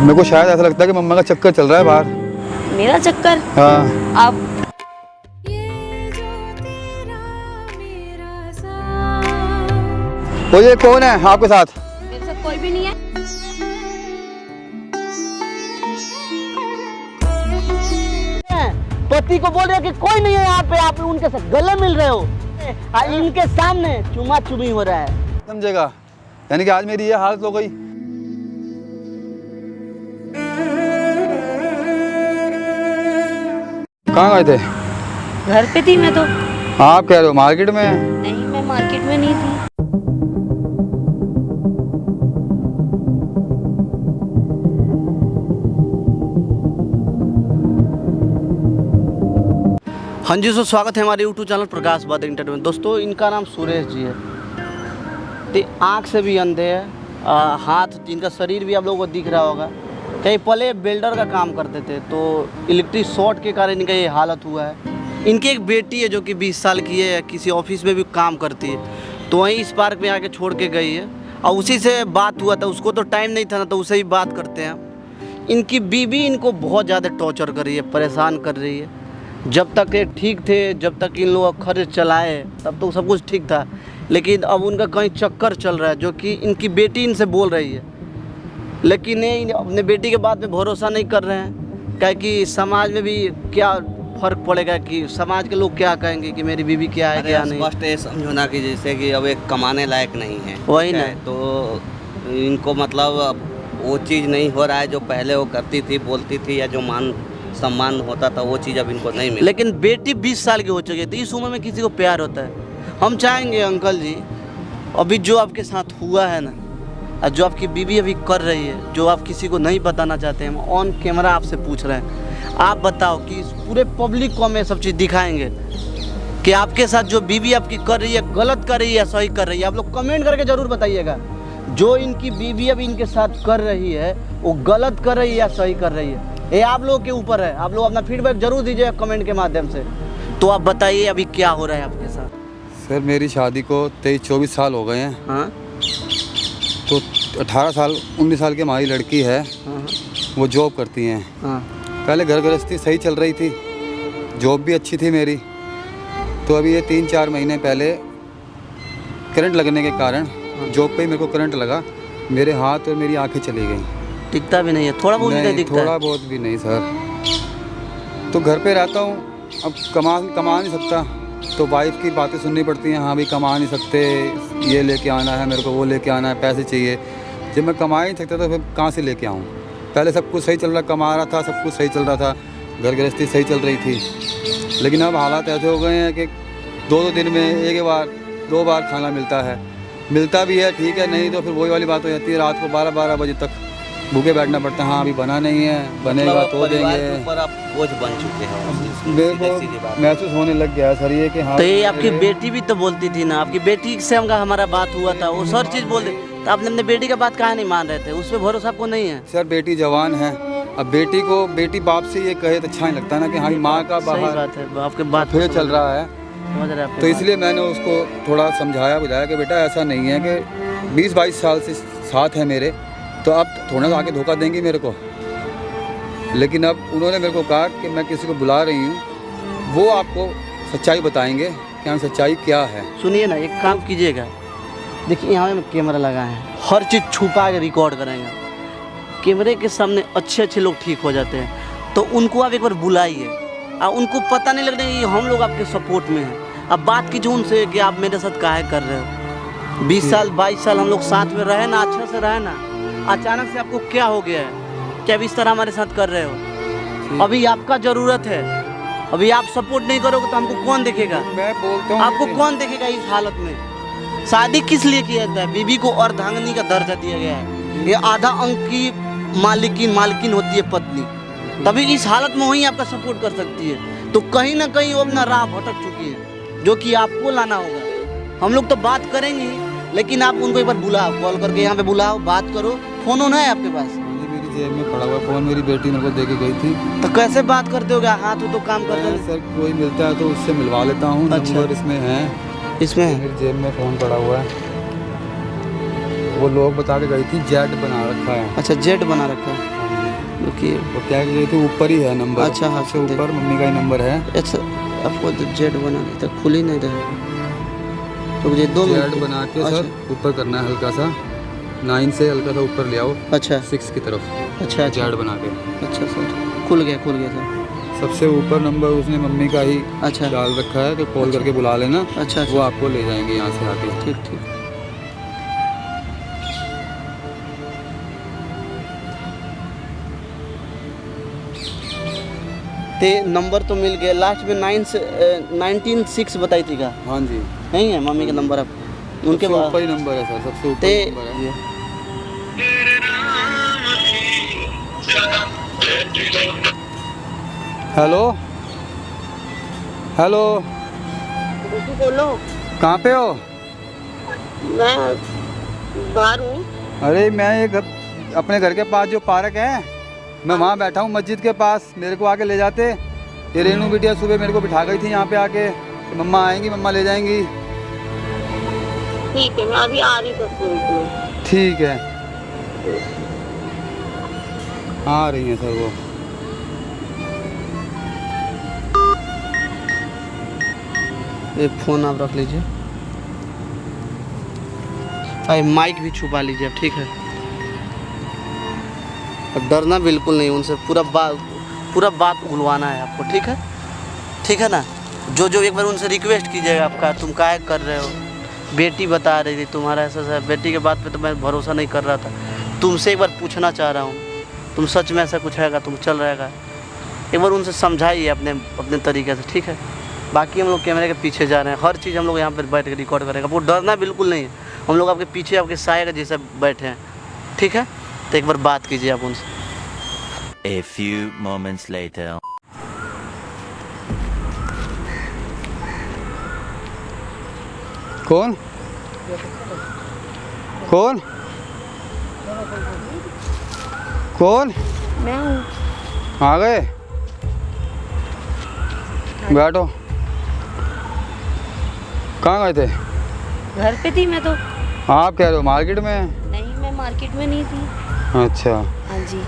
मेरे को शायद ऐसा लगता है कि मम्मा का चक्कर चल रहा है बाहर। मेरा चक्कर? हाँ। अब वो ये कौन है आपके साथ? मेरे साथ कोई भी नहीं है। पति को बोल रहे हो कि कोई नहीं है यहाँ पे, आप उनके साथ गले मिल रहे हो, इनके सामने चुमा चुमी हो रहा है। समझेगा, यानी कि आज मेरी ये हालत हो गई। कहाँ गए थे? घर पे थी मैं तो। आप कह रहे हो मार्केट में? नहीं, मैं मार्केट में नहीं थी। हाँ जी, तो स्वागत है हमारे यूट्यूब चैनल प्रकाश बाद इंटरटेनमेंट। दोस्तों, इनका नाम सुरेश जी है। तो आँख से भी अंधे है, हाथ, इनका शरीर भी आप लोगों को दिख रहा होगा। कहीं पहले बिल्डर का काम करते थे, तो इलेक्ट्रिक शॉर्ट के कारण इनका ये हालत हुआ है। इनकी एक बेटी है जो कि 20 साल की है, किसी ऑफिस में भी काम करती है, तो वहीं इस पार्क में आके छोड़ के गई है। और उसी से बात हुआ था, उसको तो टाइम नहीं था ना, तो उसे ही बात करते हैं। इनकी बीवी इनको बहुत ज़्यादा टॉर्चर कर रही है, परेशान कर रही है। जब तक ये ठीक थे, जब तक इन लोग खर्च चलाए, तब तो सब कुछ ठीक था। लेकिन अब उनका कहीं चक्कर चल रहा है, जो कि इनकी बेटी इनसे बोल रही है। लेकिन ये अपने बेटी के बात में भरोसा नहीं कर रहे हैं, क्या कि समाज में भी क्या फ़र्क पड़ेगा, कि समाज के लोग क्या कहेंगे कि मेरी बीवी क्या है क्या नहीं। स्पष्ट ये समझो ना कि जैसे कि अब एक कमाने लायक नहीं है, वही ना। तो इनको मतलब अब वो चीज़ नहीं हो रहा है जो पहले वो करती थी, बोलती थी, या जो मान सम्मान होता था, वो चीज़ अब इनको नहीं मिली। लेकिन बेटी 20 साल की हो चुकी है, तो इस उम्र में किसी को प्यार होता है? हम चाहेंगे अंकल जी, अभी जो आपके साथ हुआ है ना, और जो आपकी बीवी अभी कर रही है, जो आप किसी को नहीं बताना चाहते, हम ऑन कैमरा आपसे पूछ रहे हैं। आप बताओ कि इस पूरे पब्लिक को हमें सब चीज़ दिखाएंगे कि आपके साथ जो बीवी आपकी कर रही है, गलत कर रही है या सही कर रही है। आप लोग कमेंट करके ज़रूर बताइएगा, जो इनकी बीवी अभी इनके साथ कर रही है, वो गलत कर रही है या सही कर रही है। ये आप लोगों के ऊपर है। आप लोग अपना फीडबैक जरूर दीजिए कमेंट के माध्यम से। तो आप बताइए अभी क्या हो रहा है आपके साथ? सर, मेरी शादी को 23-24 साल हो गए हैं। हाँ, तो 18 साल 19 साल की हमारी लड़की है, हाँ, वो जॉब करती हैं। हाँ, पहले घर गृहस्थी सही चल रही थी, जॉब भी अच्छी थी मेरी। तो अभी ये 3-4 महीने पहले करंट लगने के कारण जॉब पे ही मेरे को करंट लगा, मेरे हाथ और मेरी आंखें चली गई। दिखता भी नहीं है, थोड़ा बहुत भी नहीं दिखता थोड़ा है। बहुत भी नहीं सर। तो घर पे रहता हूँ, अब कमा नहीं सकता, तो वाइफ की बातें सुननी पड़ती हैं। हाँ भाई, कमा नहीं सकते, ये लेके आना है मेरे को, वो लेके आना है, पैसे चाहिए। जब मैं कमा ही नहीं सकता तो फिर कहाँ से लेके आऊँ? पहले सब कुछ सही चल रहा, कमा रहा था, सब कुछ सही चल रहा था, घर गृहस्थी सही चल रही थी। लेकिन अब हालात ऐसे हो गए हैं कि 2-2 दिन में एक बार 2 बार खाना मिलता है। मिलता भी है ठीक है, नहीं तो फिर वही वाली बात हो जाती है, रात को 12-12 बजे तक भूखे बैठना पड़ता है। हाँ, अभी बना नहीं है, बनेगा तो देंगे। ऊपर आप बोझ बन चुके हैं। मेरे को महसूस होने लग गया सर ये कि हाँ। तो ये आपकी बेटी भी तो बोलती थी ना, आपकी बेटी से हमारा बात हुआ था, वो हर चीज़ बोल दे, तो आपने अपने बेटी का बात काहे नहीं मान रहे थे? उस पर भरोसा आपको नहीं है? सर, बेटी जवान है, अब बेटी बाप से ये कहे तो अच्छा नहीं लगता ना कि हाँ माँ का सही बाहर बात है, आपके बात फिर चल रहा है। समझ रहे हैं आपकी तो बात। इसलिए मैंने उसको थोड़ा समझाया बुझाया कि बेटा ऐसा नहीं है कि 20-22 साल से साथ है मेरे, तो अब थोड़ा सा आके धोखा देंगी मेरे को। लेकिन अब उन्होंने मेरे को कहा कि मैं किसी को बुला रही हूँ, वो आपको सच्चाई बताएंगे कि हम सच्चाई क्या है। सुनिए ना, एक काम कीजिएगा, देखिए यहाँ में कैमरा लगा है, हर चीज़ छुपा के रिकॉर्ड करेंगे। कैमरे के सामने अच्छे लोग ठीक हो जाते हैं, तो उनको आप एक बार बुलाइए, और उनको पता नहीं लगने कि हम लोग आपके सपोर्ट में हैं। अब बात कीजिए उनसे कि आप मेरे साथ काहे कर रहे हो। 20 साल 22 साल हम लोग साथ में रहे ना, अच्छा से रहे ना, अचानक से आपको क्या हो गया है? क्या इस तरह हमारे साथ कर रहे हो? अभी आपका ज़रूरत है, अभी आप सपोर्ट नहीं करोगे तो हमको कौन देखेगा? मैं बोलता हूँ आपको कौन देखेगा इस हालत में? शादी किस लिए किया जाता है? बीवी को अर्धांगिनी का दर्जा दिया गया है। ये आधा अंक की मालकिन होती है पत्नी, तभी इस हालत में वही आपका सपोर्ट कर सकती है। तो कहीं ना कहीं वो अपना राह भटक चुकी है, जो कि आपको लाना होगा। हम लोग तो बात करेंगे, लेकिन आप उनको एक बार बुलाओ, कॉल करके यहाँ पे बुलाओ, बात करो। फोन होना है आपके पास? मेरी जेब में पड़ा हुआ फ़ोन मेरी बेटी मेरे को दे के गई थी। तो कैसे बात करते हो? हाथ हो तो काम करते मैं हो? सर, कोई मिलता है तो उससे मिलवा लेता हूँ। अच्छा। नंबर इसमें है, इसमें मेरी जेब में फ़ोन पड़ा हुआ है। वो लोग बता के गई थी, जेट बना रखा है। अच्छा, जेट बना रखा है। रुकिए। वो क्या कह रही थी, ऊपर ही है नंबर। अच्छा, हाँ, सबसे ऊपर मम्मी का ही नंबर है। अच्छा, आपको तो जेड बना दी तक खुल ही नहीं रहा। तो मुझे 2 जेड मिनट बना के अच्छा। सर ऊपर करना है हल्का सा, 9 से हल्का सा ऊपर ले आओ, अच्छा 6 की तरफ। अच्छा अच्छा जेड बना के अच्छा सर, खुल गया सर। सबसे ऊपर नंबर उसने मम्मी का ही अच्छा डाल रखा है कि कॉल करके बुला लेना। अच्छा वो आपको ले जाएंगे यहाँ से आके। ठीक ठीक। ते नंबर तो मिल गया, लास्ट में 19 बताई थी का? हाँ जी, नहीं है मम्मी का नंबर, आप उनके सबसे बाद ऊपर ही नंबर है सर, सबसे ऊपर ते नंबर है। हेलो हेलो, बोलो। कहाँ पे हो? मैं बाहर हूँ। अरे मैं अपने घर के पास जो पार्क है, मैं वहाँ बैठा हूँ मस्जिद के पास, मेरे को आके ले जाते। ये रेनू बिटिया सुबह मेरे को बिठा गई थी यहाँ पे आके कि मम्मा आएंगी, मम्मा ले जाएंगी। ठीक है, मैं अभी आ रही 10 मिनट में। ठीक है, आ रही हैं सर वो। ये फ़ोन आप रख लीजिए, अरे माइक भी छुपा लीजिए, ठीक है? अब डरना बिल्कुल नहीं उनसे, पूरा बात भुलवाना है आपको, ठीक है ना? जो एक बार उनसे रिक्वेस्ट कीजिएगा, आपका तुम काहे कर रहे हो, बेटी बता रही थी तुम्हारा ऐसा, बेटी के बात पे तो मैं भरोसा नहीं कर रहा था, तुमसे एक बार पूछना चाह रहा हूँ, तुम सच में ऐसा कुछ हैगा, तुम चल रहेगा, एक बार उनसे समझाइए अपने तरीके से, ठीक है? बाकी हम लोग कैमरे के पीछे जा रहे हैं, हर चीज़ हम लोग यहाँ पर बैठ के रिकॉर्ड करेंगे, आपको डरना बिल्कुल नहीं है, हम लोग आपके पीछे आपके साए के जैसे बैठे हैं, ठीक है? तो एक बार बात कीजिए आप उनसे। A few moments later. कौन कौन कौन? मैं हूँ। आ गए, बैठो। कहाँ गए थे? घर पे थी मैं तो। आप कह रहे हो मार्केट में? नहीं, मैं मार्केट में नहीं थी। अच्छा, हाँ जी।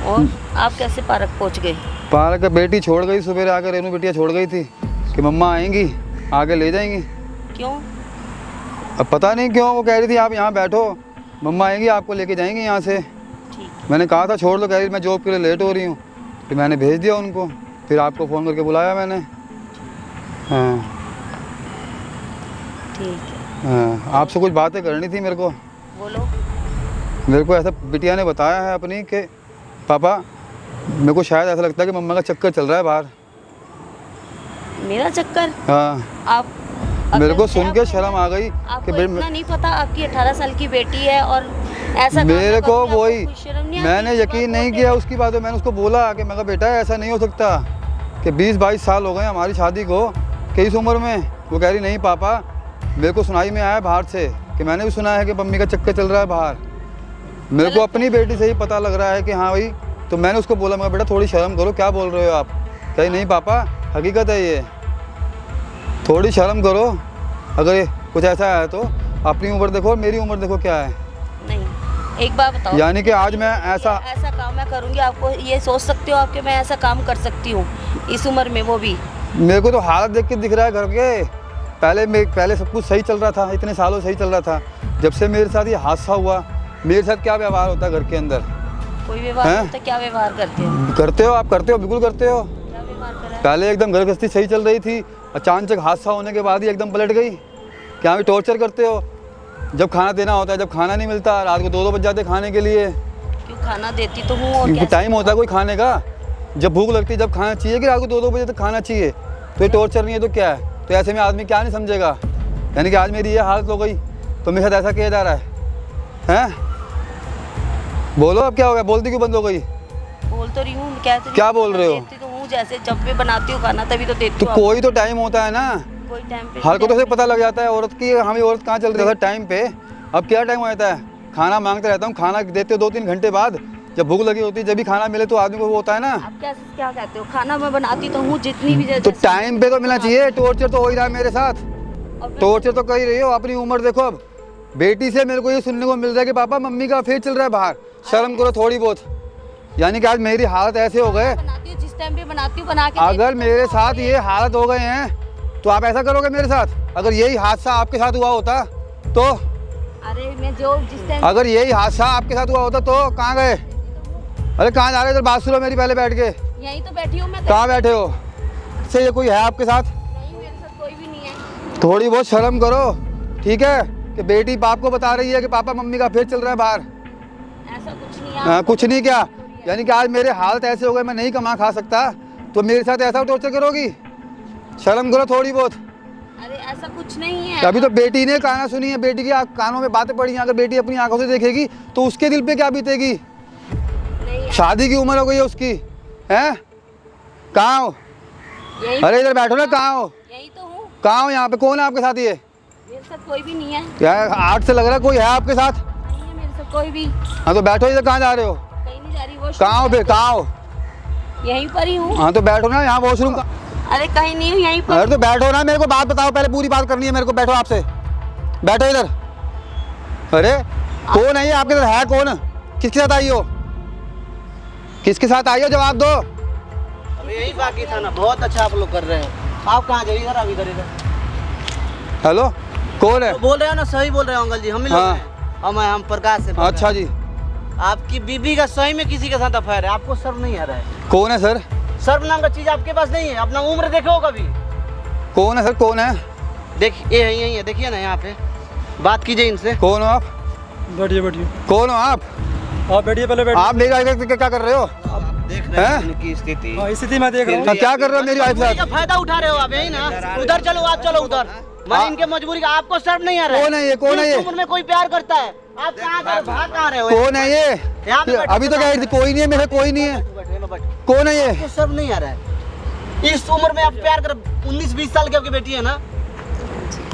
और आप कैसे पार्क पहुँच गए? पार्क का बेटी छोड़ गई, सुबह आकर रेनू बिटिया छोड़ गई थी कि मम्मा आएंगी, आगे ले जाएंगी। क्यों? अब पता नहीं क्यों, वो कह रही थी आप यहाँ बैठो, मम्मा आएंगी आपको लेके जाएंगी यहाँ से। ठीक। मैंने कहा था छोड़ दो, कह रही मैं जॉब के लिए लेट हो रही हूँ, फिर मैंने भेज दिया उनको, फिर आपको फ़ोन करके बुलाया मैंने। हाँ ठीक है, हाँ, आपसे कुछ बातें करनी थी मेरे को। बोलो। मेरे को ऐसा बिटिया ने बताया है अपनी कि पापा, मेरे को शायद ऐसा लगता है कि मम्मा का चक्कर चल रहा है बाहर। मेरा चक्कर? हाँ, आप मेरे को सुन के शर्म आ गई आपको कि इतना नहीं पता, आपकी 18 साल की बेटी है और ऐसा काम मेरे को करके आपको वही, कोई शर्म नहीं आती? मैंने यकीन नहीं किया उसकी बात पे। मैंने उसको बोला कि मैं कहा बेटा ऐसा नहीं हो सकता कि 20-22 साल हो गए हमारी शादी को, कि इस उम्र में। वो कह रही नहीं पापा, मेरे को सुनाई में आया बाहर से कि मैंने भी सुना है कि मम्मी का चक्कर चल रहा है बाहर। मेरे को अपनी बेटी से ही पता लग रहा है कि हाँ भाई। तो मैंने उसको बोला, मैं बेटा थोड़ी शर्म करो, क्या बोल रहे हो आप? कहीं नहीं पापा, हकीकत है ये, थोड़ी शर्म करो, अगर ये कुछ ऐसा है तो अपनी उम्र देखो और मेरी उम्र देखो क्या है। नहीं, एक बात बताओ, यानी कि आज मैं ऐसा काम मैं करूँगी, आपको ये सोच सकते हो आप कि मैं ऐसा काम कर सकती हूँ इस उम्र में, वो भी? मेरे को तो हालत देख के दिख रहा है घर के। पहले सब कुछ सही चल रहा था, इतने सालों सही चल रहा था। जब से मेरे साथ ये हादसा हुआ, मेरे साथ क्या व्यवहार होता है घर के अंदर? कोई व्यवहार हैं? होता है? क्या व्यवहार करते हो? करते हो आप, करते हो, बिल्कुल करते हो। क्या व्यवहार करा है? पहले एकदम घर गृहस्थी सही चल रही थी, अचानक हादसा होने के बाद ही एकदम पलट गई। क्या भी टॉर्चर करते हो? जब खाना देना होता है, जब खाना नहीं मिलता, रात को 2-2 बज जाते खाने के लिए। क्यों, खाना देती तो हूँ और क्या? टाइम होता है कोई खाने का, जब भूख लगती है, जब खाना चाहिए कि रात को 2-2 बजे तक खाना चाहिए। तो ये टॉर्चर नहीं है तो क्या है? तो ऐसे में आदमी क्या नहीं समझेगा? यानी कि आज मेरी ये हालत हो गई तो मेरे साथ ऐसा किया जा रहा है, हैं? बोलो अब क्या हो गया? बोलती क्यों बंद हो गई? बोल तो रही हूँ, कहती क्या बोल रहे हो? देती तो हूँ, जैसे जब भी बनाती हूँ खाना तभी तो देती तो हूँ। कोई तो टाइम होता है ना, कोई टाइम पे हर को तो से पता लग जाता है औरत की, हमें औरत कहाँ चल रही है टाइम पे। अब क्या टाइम हो जाता है? खाना मांगते रहता हूँ, खाना देते हो 2-3 घंटे बाद, जब भूख लगी होती है, जब भी खाना मिले तो आदमी को वो होता है ना। आप क्या कहते हो? खाना मैं बनाती तो हूँ जितनी भी तो टाइम पे तो मिलना चाहिए। टॉर्चर तो हो ही रहा है मेरे साथ, टॉर्चर तो कर ही रही हो। अपनी उम्र देखो, अब बेटी से मेरे को ये सुनने को मिल रहा है कि पापा मम्मी का अफेयर चल रहा है बाहर। शर्म करो थोड़ी बहुत। यानी कि आज मेरी हालत ऐसे हो गए, बनाती हूँ जिस टाइम पे बनाती हूँ बना के अगर मेरे साथ ये हालत हो गए हैं तो आप ऐसा करोगे मेरे साथ? अगर यही हादसा आपके साथ हुआ होता तो? अरे मैं जो जिस टाइम अगर यही हादसा आपके साथ हुआ होता तो कहाँ गए? अरे कहाँ जा रहे हो? इधर बात सुनो मेरी पहले बैठ के। यहीं तो बैठी हूँ मैं। कहाँ बैठे हो? से ये कोई है आपके साथ? नहीं, मेरे साथ कोई भी नहीं है। थोड़ी बहुत शर्म करो, ठीक है? कि बेटी बाप को बता रही है कि पापा मम्मी का अफेयर चल रहा है बाहर। ऐसा कुछ नहीं है। हाँ, कुछ नहीं क्या? यानी कि आज मेरे हालत ऐसे हो गए, मैं नहीं कमा खा सकता, तो मेरे साथ ऐसा टॉर्चर करोगी? शर्म करो थोड़ी बहुत। अरे ऐसा कुछ नहीं है। अभी तो बेटी ने काना सुनी है, बेटी की कानों में बातें पड़ी हैं। अगर बेटी अपनी आंखों से देखेगी तो उसके दिल पे क्या बीतेगी? नहीं, शादी की उम्र हो गई है उसकी, हैं? कहाँ हो? यहीं अरे इधर बैठो ना, कहाँ हो? यहीं तो हूँ। कहाँ हो? यहाँ पे कौन है आपके साथ? ये मेरे साथ कोई भी नहीं है। क्या आर्ट से लग रहा है कोई है आपके साथ? नहीं है मेरे साथ कोई भी। हाँ तो बैठो, इधर कहाँ जा रहे हो? कहीं नहीं जा रही। वो कहाँ हो फिर? कहाँ हो? यहीं पर ही हूँ। हाँ तो बैठो ना, यहाँ वॉशरूम। अरे कहीं नहीं हूँ, यहीं पर। अरे तो बैठो ना, मेरे को बात बताओ पहले, पूरी बात करनी है मेरे को। बैठो आपसे, बैठो इधर। अरे कौन है ये आपके साथ? है कौन? किसके साथ आई हो? किसके साथ आई हो? जवाब दो। अब यही बाकी था ना। बहुत अच्छा आप लोग कर रहे हो। आप कहाँ जाइए? इधर, अब इधर इधर। हेलो, कौन है? तो बोल रहे हो ना, सही बोल रहे हो अंकल जी। हम ही लोग हाँ। हैं। हम प्रकाश से बोल रहे हैं। अच्छा जी, आपकी बीबी का सही में किसी के साथ अफेयर है, आपको शर्म नहीं आ रहा है? कौन है सर? शर्म नाम का चीज आपके पास नहीं है? अपना उम्र देखो कभी। कौन है सर? कौन है? देखिए यही है, देखिए ना यहाँ पे। बात कीजिए इनसे। कौन हो आप? बैठिए बैठिए। कौन हो आप? बैठिए पहले बैठिए। आप मेरी वाइफ का क्या कर रहे हो? देख रहे हैं हैं? इनकी स्थिति। हाँ, स्थिति मैं देख रहा हूँ। हाँ, क्या कर रहे हो मेरी वाइफ मजबूरी साथ? का फायदा उठा रहे हो आप, यही ना? उधर चलो, आप चलो उधर। मैंने इनके मजबूरी का, आपको शर्म नहीं आ रहा है? कौन है ये? कौन है ये? इस उम्र में कोई प्यार करता है? आप कहाँ जा रहे हो? भाग कहाँ रहे हो? कौन है ये? यहाँ पे बैठो। अभी तो कह रही थी कोई नहीं है, मेरे कोई नहीं है। बैठो, बैठो। कौन है ये? आपको शर्म नहीं आ रहा है? इस उम्र में आप प्यार कर, 19-20 साल की आपकी बेटी है ना,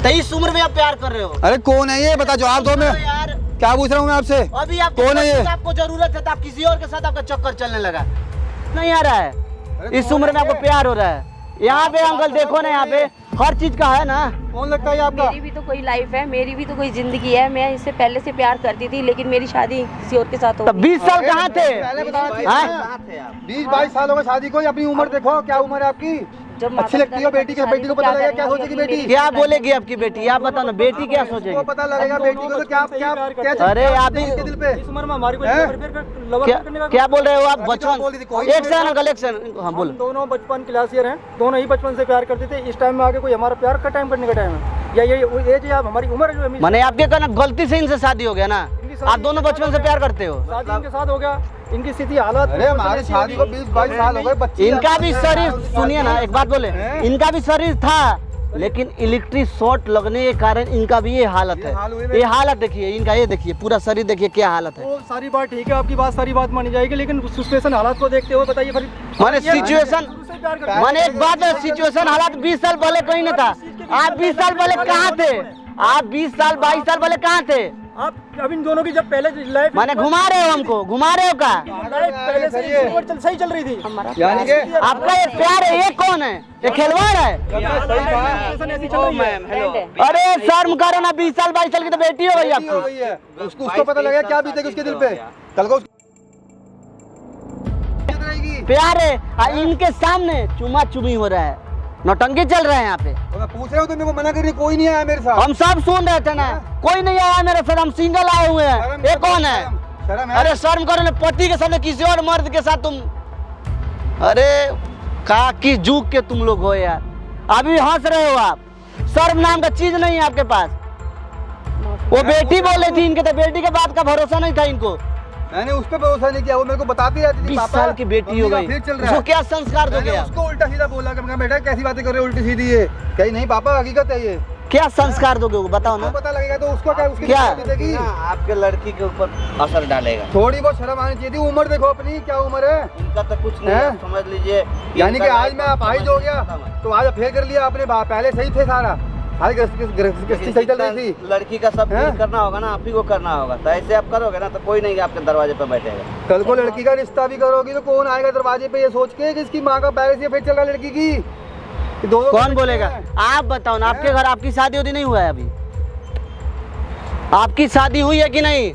तो इस उम्र में आप प्यार कर रहे हो? अरे कौन है ये? बता, जवाब दो। मैं यार क्या पूछ रहा हूँ मैं आपसे? अभी आप कौन है ये? आपको जरूरत है तो आप किसी और के साथ आपका चक्कर चलने लगा। नहीं आ रहा है? इस उम्र में आपको प्यार हो रहा है? यहाँ पे अंकल देखो ना, यहाँ पे हर चीज का है ना। कौन लगता है ये आपका? मेरी भी तो कोई लाइफ है, मेरी भी तो कोई जिंदगी है। मैं इससे पहले से प्यार करती थी, लेकिन मेरी शादी किसी और के साथ हो तो गई। 20 साल कहाँ थे? पहले बता दीजिए। हाँ? कहाँ थे आप? 20-22 साल हो गए शादी को। अपनी उम्र देखो, क्या उम्र है आपकी? जब अच्छी लगती हो बेटी के? बेटी को पता लगेगा क्या सोचेगी बेटी? क्या बोलेगी आपकी बेटी? आप बताओ ना, बेटी क्या उसको सोचेगी? पता लगेगा बेटी को तो क्या क्या क्या अरे आप ही उसके दिल पे? इस उम्र में हमारी कोई हैं? लवर क्या करने का क्या बोल रहे हो आप? अभी तो बोल रही थी, बचपन कोई एक नहीं सेकंड अंकल, एक सेकंड। हाँ हम बोलो। दोनों बचपन क्लासियर हैं, दोनों ही बचपन से प्यार करते थे। इस टाइम में आगे कोई हमारा प्यार का टाइम करने का टाइम है या ये एज है? हमारी उम्र है जो हमें मैंने आपके कहना गलती से इनसे शादी हो गया ना? आप दोनों बचपन से प्यार करते हो? शादी इनके साथ हो गया, इनकी स्थिति हालत। अरे हमारी शादी को 20-22 साल हो गए। बच्ची इनका भी शरीर, सुनिए ना एक बात बोले, इनका भी शरीर था, लेकिन इलेक्ट्रिक शॉर्ट लगने के कारण इनका भी ये हालत ये हाल हुई है। मेरी। ये हालत देखिए इनका, ये देखिए पूरा शरीर देखिए क्या हालत है। वो सारी बात ठीक है, आपकी बात सारी बात मानी जाएगी, लेकिन सिचुएशन हालात को देखते हुए बताइए फिर। माने ये सिचुएशन, शुरू से प्यार करते हैं। माने एक बात है, सिचुएशन हालात 20 साल पहले कहीं नहीं था। आप 20 साल पहले कहाँ थे? आप 20 साल 22 साल पहले कहाँ थे? आप अब इन दोनों की जब पहले लाइफ माने घुमा रहे हो हमको, घुमा रहे हो का? लाइफ पहले से ही सही चल रही थी। यानी कि आपका ये प्यार है, ये कौन है? ये खिलवाड़ है? सही कहा। सिचुएशन ऐसी चल रही है। हेलो। अरे शर्म करो ना, 20 साल 22 साल की तो बेटी हो गई बेटी हो आपकी। गई है, उसको पता लगेगा क्या बीतेगी उसके दिल पे कल को। प्यार है और इनके सामने चुमा चुमी हो रहा है, नौटंकी चल रहा है यहाँ पे। तो मैं पूछ रहा हूँ, तो मेरे को मना कर रही, कोई नहीं आया मेरे साथ। हम सब सुन रहे थे ना, कोई नहीं आया मेरे साथ, हम सिंगल आए हुए हैं। ये कौन है? शर्म है? अरे शर्म करो ना, पति के सामने किसी और मर्द के साथ तुम, अरे काकी झुक के तुम लोग हो यार। अभी हंस रहे हो आप, शर्म नाम का चीज नहीं है आपके पास। वो बेटी बोल रही थी, इनके तो बेटी के बात का भरोसा नहीं था इनको। मैंने उस पर भरोसा नहीं किया, वो मेरे को बताती रहती थी 20 पापा साल की बेटी हो गई, फिर चल रहा उसको है। क्या संस्कार दोगे मैंने आप? उसको उल्टा सीधा बोला कि मैं बेटा कैसी बातें कर रहे हो उल्टी सीधी है। कहीं नहीं पापा, हकीकत है ये। क्या संस्कार दोगे वो बताओ उसको ना। पता लगेगा तो उसको क्या, उसकी क्या? जिंदगी बीतेगी। आपके लड़की के ऊपर असर डालेगा। थोड़ी बहुत शर्म आनी चाहिए थी। उम्र देखो अपनी, क्या उम्र है। इनका तो कुछ नहीं हैं? है, समझ लीजिए। यानी कि इनका आज मैं अपाहिज हो गया तो आज अफेयर कर लिया आपने। पहले सही थे, सारा सारी गृहस्थी सही चल रही थी। लड़की का सब हैं? कुछ करना होगा ना, आप ही को करना होगा। तो ऐसे आप करोगे ना तो कोई नहीं आपके दरवाजे पर बैठेगा। कल को लड़की का रिश्ता भी करोगी तो कौन आएगा दरवाजे पे ये सोच के कि इसकी माँ का पहले से अफेयर चल रहा है लड़की की? ये दोनों कौन बोलेगा? आप बताओ ना, आपके घर आपकी शादी होती नहीं हुआ है अभी? आपकी शादी हुई है कि नहीं?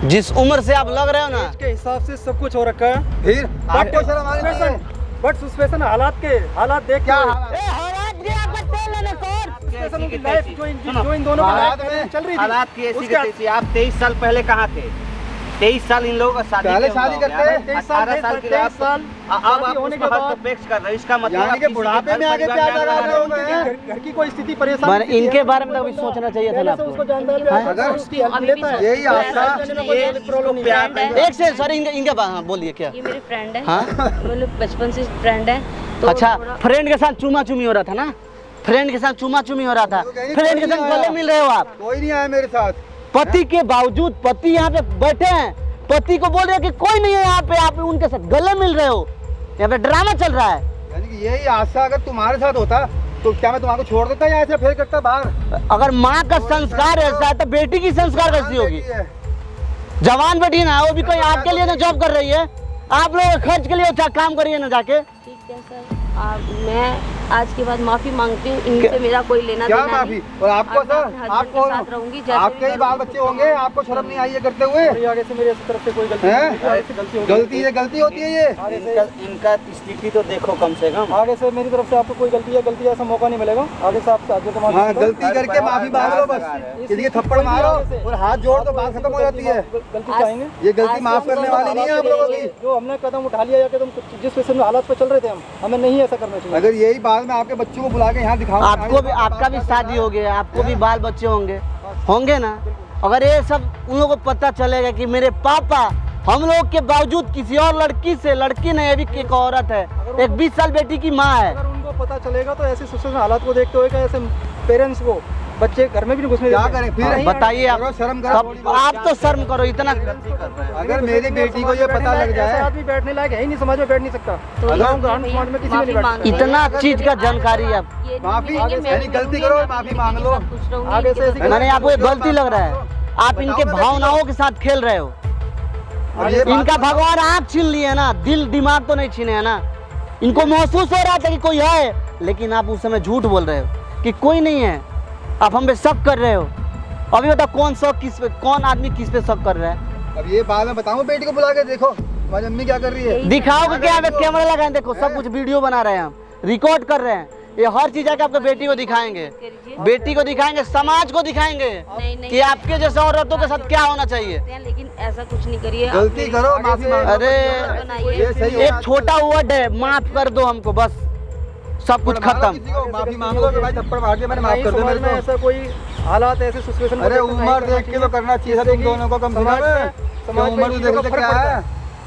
जिस उम्र से आप लग रहे हो ना, एज के हिसाब से सब कुछ हो रखा है। फिर आपको शर्म आनी चाहिए। बट सिचुएशन हालात देख क्या सिचुएशन उनकी लाइफ जो इन दोनों की हालात लाइफ में चल रही थी। हालात की ऐसी उसके की थी। आप 23 साल पहले कहाँ थे? 23 साल इन लोगों का शादी पहले के हुआ शादी हो करते गया हैं, ना? 23 साल 18 साल के 23 साल अब शादी आप होने उसको के बाद हस्तक्षेप कर रहे हो, इसका मतलब यानी आप कि किसी के बुढ़ापे घर में आगे परिवार क्या में लगा आ रहे हो रहे हो। घर की कोई स्थिति परेशानी मैंने इनके बारे में कभी सोचना चाहिए था ना पहले से उसको आपको। जानता है, अगर उसकी हेल्प लेता है। यही आशा प्रॉब्लम फ्रेंड है। एक से सर इनके बारे में बोलिए क्या। ये मेरे फ्रेंड है। हाँ? मतलब बचपन से फ्रेंड है। तो अच्छा, थोड़ा- फ्रेंड के साथ चूमा चूमी हो रहा था ना, फ्रेंड के साथ चूमा चूमी हो रहा था, फ्रेंड के साथ गले मिल रहे हो आप। कोई नहीं आया मेरे साथ। पति के बावजूद पति यहाँ पे बैठे हैं, पति को बोल रहे हैं कि कोई नहीं है यहाँ पे, आप उनके साथ गले मिल रहे हो। यहाँ पे ड्रामा चल रहा है। यानी कि यही आशा अगर तुम्हारे साथ होता तो क्या मैं तुम्हारे को छोड़ देता या ऐसे फेंक करता बाहर? अगर माँ का संस्कार ऐसा है तो बेटी की संस्कार कैसी होगी? जवान बेटी ना, वो भी कोई आपके लिए ना जॉब कर रही है, आप लोग खर्च के लिए काम करिए ना जाके। ठीक है सर, मैं आज के बाद माफी मांगती हूँ। इनसे मेरा कोई लेना क्या देना माफी? नहीं। और आपको और मैं सर, अपने husband आपको के साथ रहूंगी, जैसे आपके भी ही बाल बच्चे होंगे, आपको शर्म नहीं आई है करते हुए? और ये आगे से मेरे तरफ से कोई गलती हैं? नहीं हुई, आगे से गलती हो गई। गलती है, गलती होती है ये। आगे से इनका स्थिति तो देखो कम से कम। आगे से मेरी तरफ से आपको कोई गलती ऐसा मौका नहीं मिलेगा। आगे से आपसे आगे तो हाँ, गलती करके माफी मांग लो बस। किसी के थप्पड़ मारो और हाथ जोड़ तो बात खत्म हो जाती है। गलती चाहेंगे। ये गलती माफ करने वाली नहीं है आप लोगों की। जो हमने कदम उठा लिया या कदम जिस विषय में हालात पे चल रहे थे हमें नहीं ऐसा करना चाहिए। अगर यही बात मैं आपके बच्चों को बुला के यहाँ दिखाऊं, आपको भी, आपका भी शादी हो गया, आपको भी बाल बच्चे होंगे ना। अगर ये सब उन लोगों को पता चलेगा कि मेरे पापा हम लोग के बावजूद किसी और लड़की से, लड़की नहीं अभी एक औरत है, एक 20 साल बेटी की माँ है। अगर उनको पता चलेगा तो ऐसी सिचुएशन हालात को देखते हुए कि ऐसे पेरेंट्स को बच्चे घर में भी नहीं घुसने क्या देते। करें फिर? हाँ, बताइए आप। करो, शर्म करो थोड़ी बहुत। आप तो शर्म करो इतना। अगर मेरी बेटी को ये पता लग ऐसा जाए, आदमी बैठने लायक है ही नहीं, समाज में बैठ नहीं सकता। तो गाँव ग्रामीण समाज में किसी में नहीं बैठ सकता। इतना चीज का जानकारी है आप। ये माफी नहीं है कि मैं यानी भी गलती रहूंगी, करो, मैं माफी अपनी मांग बेटी लो। के साथ खुश रहूंगी, आगे से इनके ऐसी साथ- मैंने आपको एक गलती लग रहा है, आप इनके भावनाओं के साथ खेल रहे हो। और ये इनका भगवान आँख छीन लिए ना, दिल दिमाग तो नहीं छीने है ना। इनको महसूस हो रहा था कि कोई है, लेकिन आप उस समय झूठ बोल रहे हो कि कोई नहीं है। आप हम पे शक कर रहे हो। अभी बताओ कौन आदमी किस पे शक कर रहा है? अब ये बात मैं बताऊं बेटी को बुला के, देखो हमारी अम्मी क्या कर रही है। दिखाओगे क्या? कैमरा लगाए, देखो सब कुछ वीडियो बना रहे हैं, हम रिकॉर्ड कर रहे हैं। ये हर चीज आके आपके बेटी को दिखाएंगे, बेटी को दिखाएंगे, समाज को दिखाएंगे नहीं, कि आपके जैसे औरतों के साथ क्या होना चाहिए। लेकिन ऐसा कुछ नहीं करिए। गलती करो, माफी मांगो। अरे ये सही है। एक छोटा वर्ड है, माफ कर दो हमको, बस सब कुछ खत्म। किसी को माफी मांग लो कि भाई थप्पड़ मार दिया मैंने, माफ कर दो समाज मेरे में को। ऐसा कोई हालात ऐसे सिचुएशन। अरे उम्र देख के तो करना चाहिए तुम दोनों को कम से कम। उम्र तो देख ले क्या है।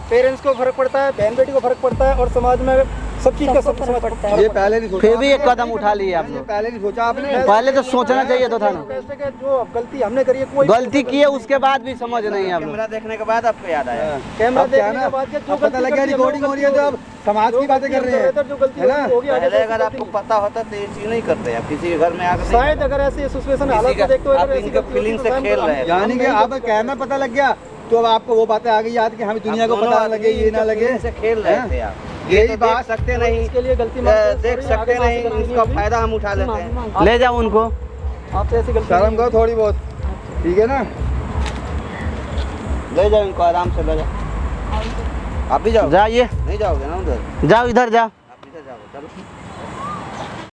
पेरेंट्स को फर्क पड़ता है, बहन बेटी को फर्क पड़ता है और समाज में सब चीज का सब समझ पड़ता है। ये पहले नहीं सोचा। फिर भी एक कदम उठा लिए आप ये लोग। पहले नहीं सोचा आपने। पहले तो सोचना चाहिए तो था ना। कैसे के जो अब गलती हमने करी है, कोई गलती की है उसके बाद भी समझ नहीं है आप लोग। कैमरा देखने के बाद आपको याद आया? कैमरा अब क्या देखने ना, के बाद के जो अब पता लग गया रिकॉर्डिंग हो रही है तो अब समाज की बातें कर रहे हैं, जो गलती है ना? होगी आगे पहले से अगर आपको पता होता तो ये चीज नहीं करते आप, किसी के घर में आकर शायद अगर ऐसी सिचुएशन हालात को देखते हुए आप अगर ऐसी इनके गलती होती फीलिंग तो से शायद खेल हम- रहे हैं। यानी कि आप कहना पता लग गया तो अब आपको वो बातें आ गई याद कि हमें दुनिया को पता लगे, ये ना लगे। से खेल रहे थे आप, यही ये तो देख बात सकते नहीं, इसके लिए गलती मानते हैं, देख sorry, सकते आगे से नहीं, गलती उसका हुई। फायदा हम उठा लेते हैं। ले जाओ उनको। आपसे ऐसी गलती शर्म करो थोड़ी बहुत, ठीक है ना? ले जाओ इनको आराम से, ले जाओ। आप भी जाओ? जाइए, नहीं जाओगे ना उधर? जाओ इधर जाओ। आप इधर जाओ, चलो।